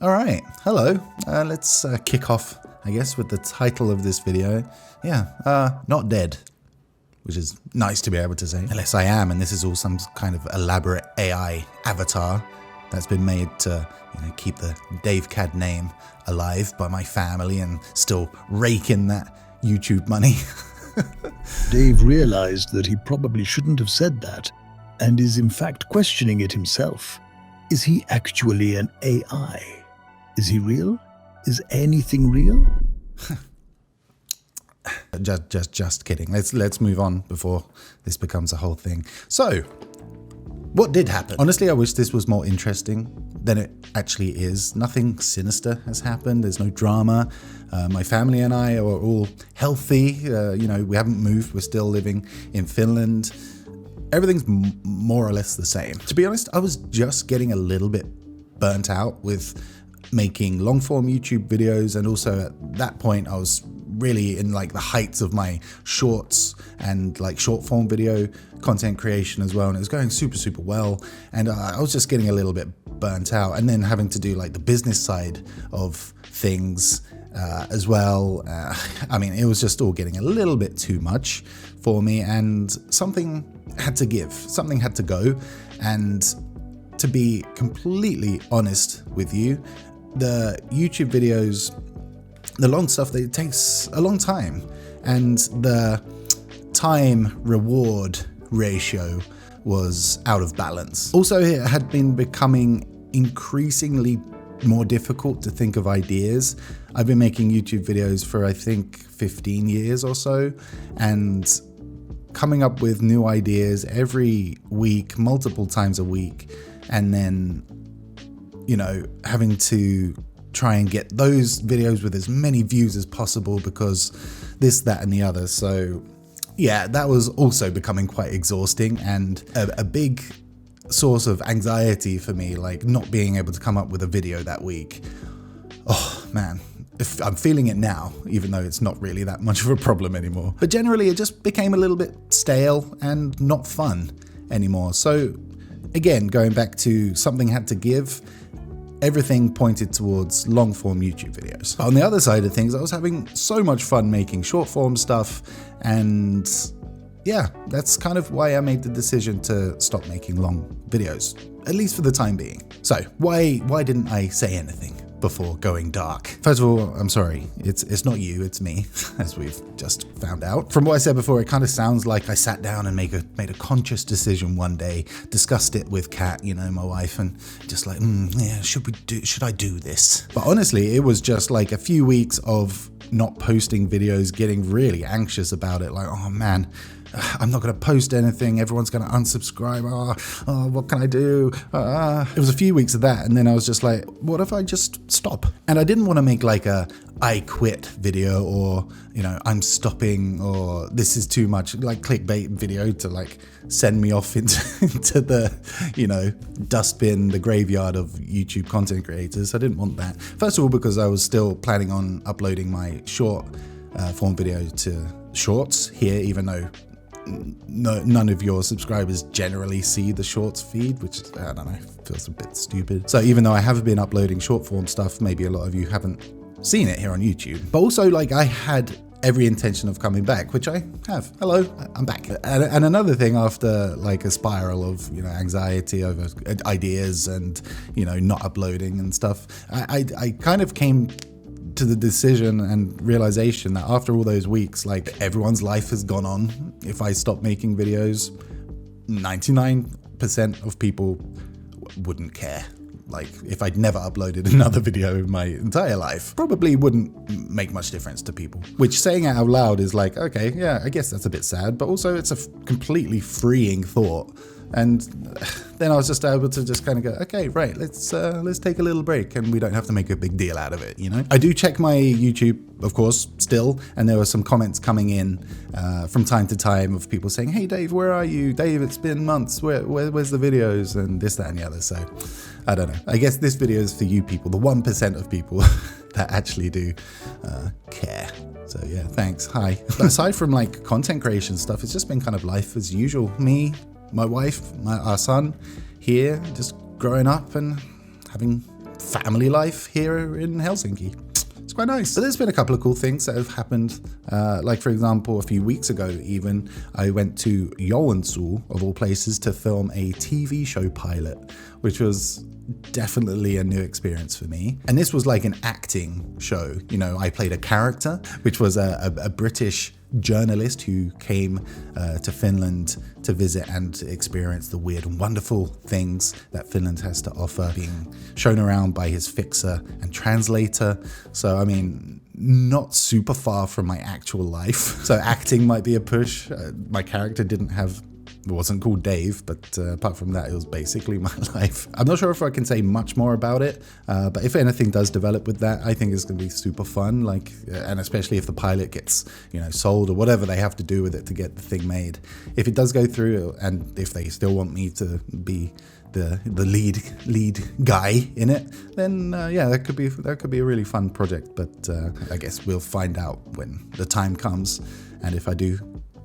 All right, hello. Let's kick off, I guess, with the title of this video. Yeah, not dead, which is nice to be able to say. Unless I am, and this is all some kind of elaborate AI avatar that's been made to, keep the Dave Cad name alive by my family and still rake in that YouTube money. Dave realized that he probably shouldn't have said that, and is in fact questioning it himself. Is he actually an AI? Is he real? Is anything real? Just kidding. Let's move on before this becomes a whole thing. So, what did happen? Honestly, I wish this was more interesting than it actually is. Nothing sinister has happened. There's no drama. My family and I are all healthy. We haven't moved. We're still living in Finland. Everything's more or less the same. To be honest, I was just getting a little bit burnt out with making long form YouTube videos, and also at that point I was really in like the heights of my shorts and like short form video content creation as well, and it was going super well, and I was just getting a little bit burnt out, and then having to do like the business side of things as well. It was just all getting a little bit too much for me, and something had to give, something had to go. And to be completely honest with you, the YouTube videos, the long stuff, it takes a long time, and the time reward ratio was out of balance. Also, it had been becoming increasingly more difficult to think of ideas. I've been making YouTube videos for I think 15 years or so, and coming up with new ideas every week, multiple times a week, and then having to try and get those videos with as many views as possible because this, that, and the other. So yeah, that was also becoming quite exhausting, and a big source of anxiety for me, like not being able to come up with a video that week. Oh man, if I'm feeling it now, even though it's not really that much of a problem anymore. But generally it just became a little bit stale and not fun anymore. So again, going back to something had to give, everything pointed towards long form YouTube videos. But on the other side of things, I was having so much fun making short form stuff, and yeah, that's kind of why I made the decision to stop making long videos, at least for the time being. So why didn't I say anything before going dark? First of all, I'm sorry, it's not you, it's me, as we've just found out. From what I said before, it kind of sounds like I sat down and made a conscious decision one day, discussed it with Kat, my wife, and just like, should I do this? But honestly, it was just like a few weeks of not posting videos, getting really anxious about it, like, oh man, I'm not going to post anything, everyone's going to unsubscribe, what can I do? It was a few weeks of that, and then I was just like, what if I just stop? And I didn't want to make like a I quit video, or I'm stopping, or this is too much, like clickbait video to like send me off into the dustbin, the graveyard of YouTube content creators. I didn't want that. First of all, because I was still planning on uploading my short form video to Shorts here, even though none of your subscribers generally see the Shorts feed, which I don't know, feels a bit stupid. So even though I have been uploading short form stuff, maybe a lot of you haven't seen it here on YouTube. But also, like, I had every intention of coming back, which I have. Hello, I'm back. And another thing, after like a spiral of anxiety over ideas and not uploading and stuff, I kind of came to the decision and realization that after all those weeks, like, everyone's life has gone on. If I stop making videos, 99% of people wouldn't care. Like, if I'd never uploaded another video in my entire life, probably wouldn't make much difference to people. Which, saying it out loud, is like, okay, yeah, I guess that's a bit sad, but also it's a completely freeing thought. And then I was just able to just kind of go, okay, right, let's take a little break, and we don't have to make a big deal out of it, I do check my YouTube, of course, still, and there were some comments coming in from time to time of people saying, hey Dave, where are you? Dave, it's been months, where's the videos? And this, that, and the other. So I don't know. I guess this video is for you people, the 1% of people that actually do care. So yeah, thanks, hi. But aside from like content creation stuff, it's just been kind of life as usual. Me, my wife, our son here, just growing up and having family life here in Helsinki. It's quite nice. But there's been a couple of cool things that have happened. Like, for example, a few weeks ago even, I went to Joensuu, of all places, to film a TV show pilot, which was definitely a new experience for me. And this was like an acting show. You know, I played a character, which was a British journalist who came to Finland to visit and experience the weird and wonderful things that Finland has to offer, being shown around by his fixer and translator. So, I mean, not super far from my actual life. So acting might be a push. My character wasn't called Dave, but apart from that, it was basically my life. I'm not sure if I can say much more about it, but if anything does develop with that, I think it's going to be super fun. Like, and especially if the pilot gets, you know, sold or whatever they have to do with it to get the thing made. If it does go through, and if they still want me to be the lead guy in it, then yeah, that could be a really fun project. But I guess we'll find out when the time comes, and if I do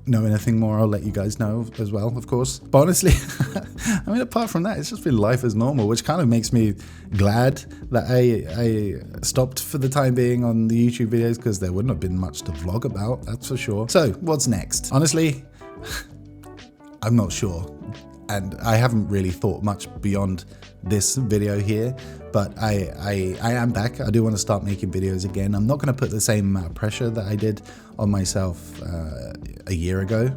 know anything more, I'll let you guys know as well, of course. But honestly, I mean, apart from that, it's just been life as normal, which kind of makes me glad that I stopped for the time being on the YouTube videos, because there wouldn't have been much to vlog about, that's for sure. So what's next? Honestly, I'm not sure. And I haven't really thought much beyond this video here, but I am back. I do want to start making videos again. I'm not going to put the same amount of pressure that I did on myself a year ago,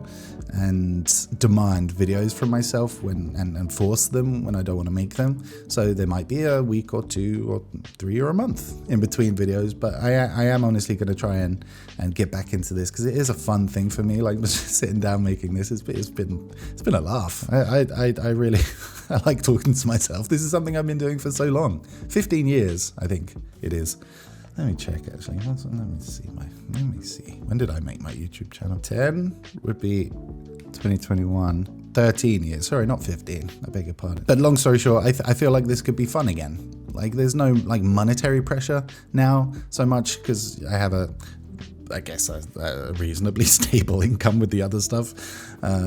and demand videos from myself and force them when I don't want to make them. So there might be a week or 2 or 3 or a month in between videos, but I am honestly going to try and get back into this, because it is a fun thing for me. Like, just sitting down making this, it's been a laugh. I really I like talking to myself. This is something I've been doing for so long, 15 years I think it is. Let me check actually. Let me see. When did I make my YouTube channel? 10 would be 2021. 13 years. Sorry, not 15. I beg your pardon. But long story short, I feel like this could be fun again. Like, there's no like monetary pressure now so much, because I have a reasonably stable income with the other stuff.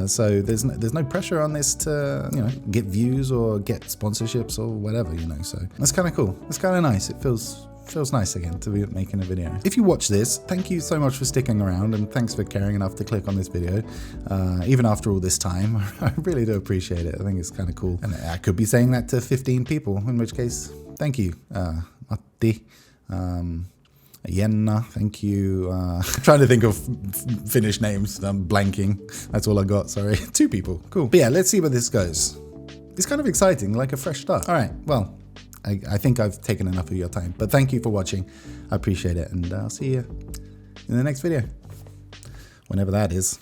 So there's no pressure on this to, you know, get views or get sponsorships or whatever, you know. So that's kind of cool. It's kind of nice. It feels nice again to be making a video. If you watch this, thank you so much for sticking around, and thanks for caring enough to click on this video, even after all this time. I really do appreciate it. I think it's kind of cool. And I could be saying that to 15 people, in which case, thank you. Matti, Jenna, thank you. I'm trying to think of Finnish names. I'm blanking. That's all I got, sorry. 2 people, cool. But yeah, let's see where this goes. It's kind of exciting, like a fresh start. All right, well, I think I've taken enough of your time, but thank you for watching. I appreciate it, and I'll see you in the next video, whenever that is.